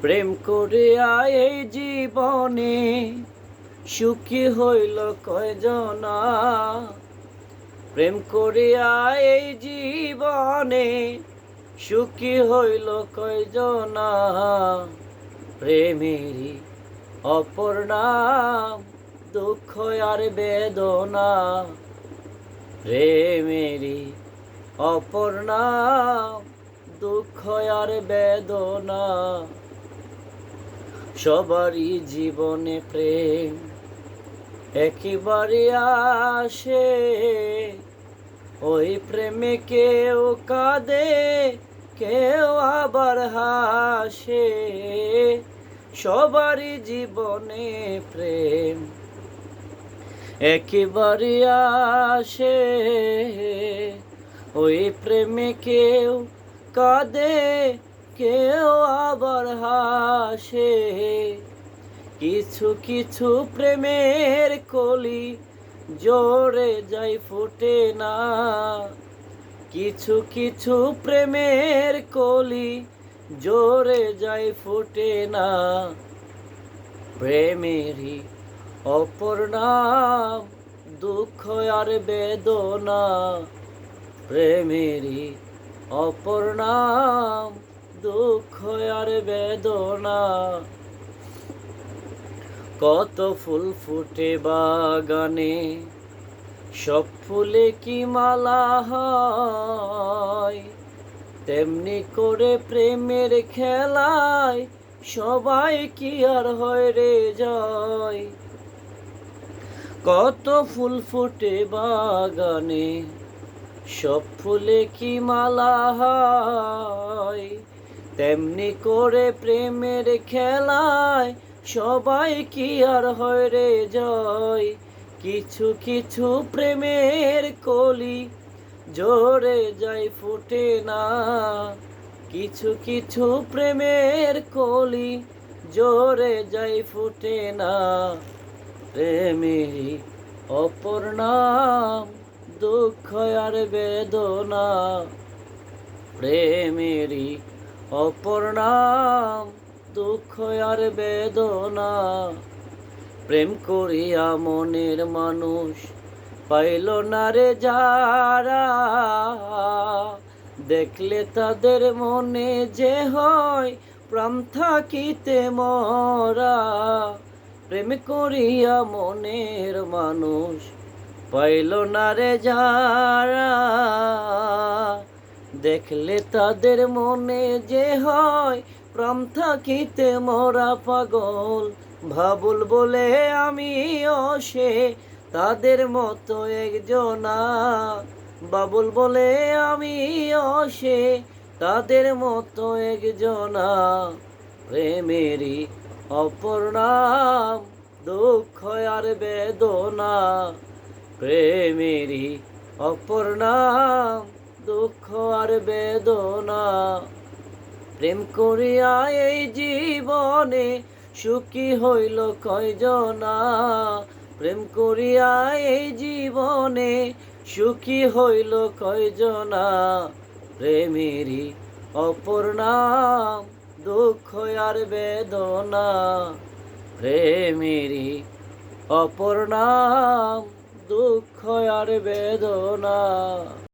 প্রেম করিয়া এই জীবনে সুখী হইল কয়জনা। প্রেম করিয়া এই জীবনে সুখী হইল কয়জনা। প্রেমেরই অপর নাম দুঃখ আর বেদনা। প্রেমেরই অপর নাম দুঃখ আর বেদনা। সবারই জীবনে প্রেম একেবারে আসে, ওই প্রেমে কেউ কাঁদে কেউ আবার হাসে। সবারই জীবনে প্রেম একেবারে আসে, ওই প্রেমে কেউ কাঁদে কেউ আবার হাসে। কিছু কিছু প্রেমের কলি জোরে যাই ফোটে না। কিছু কিছু প্রেমের কলি জোরে যাই ফোটে না। প্রেমেরই অপর নাম দুঃখ আর বেদনা। প্রেমেরই অপর নাম দুঃখ আর বেদনা। কত ফুল ফুটে বাগানে, সব ফুলে কি মালা হয়, তেমনি করে প্রেমের খেলায় সবাই কি আর হয় রে জয়। কত ফুল ফুটে বাগানে, সব ফুলে কি মালা হয়, তেমনি করে প্রেমের খেলায় সবাই কি আর হয় রে জয়। কিছু কিছু প্রেমের কলি জোরে যাই ফুটে না। কিছু কিছু প্রেমের কলি জোরে যাই ফুটে না। প্রেমেরই অপর নাম দুঃখ আর বেদনা। প্রেমেরই অপর নাম দুঃখ আর বেদনা। প্রেম করিয়া মনের মানুষ পাইল না রে যারা, দেখলে তাদের মনে যে হয় প্রাণ থাকিতে মরা। প্রেম করিয়া মনের মানুষ পাইল না রে যারা, দেখলে তাদের মনে যে হয় প্রাণ থাকিতে মরা। পাগল ভাবুল বলে আমিও সে তাদের মতো একজনা। বাবুল বলে আমিও সে তাদের মতো একজনা। প্রেমেরই অপর নাম দুঃখ আর বেদনা। প্রেমেরই অপর নাম দুঃখ আর বেদনা। প্রেম করিয়া এই জীবনে সুখী হইল কয়জনা। প্রেম করিয়া এই জীবনে সুখী হইল কয়জনা। প্রেমেরই অপর নাম দুঃখ আর বেদনা। প্রেমেরই অপর নাম দুঃখ আর বেদনা।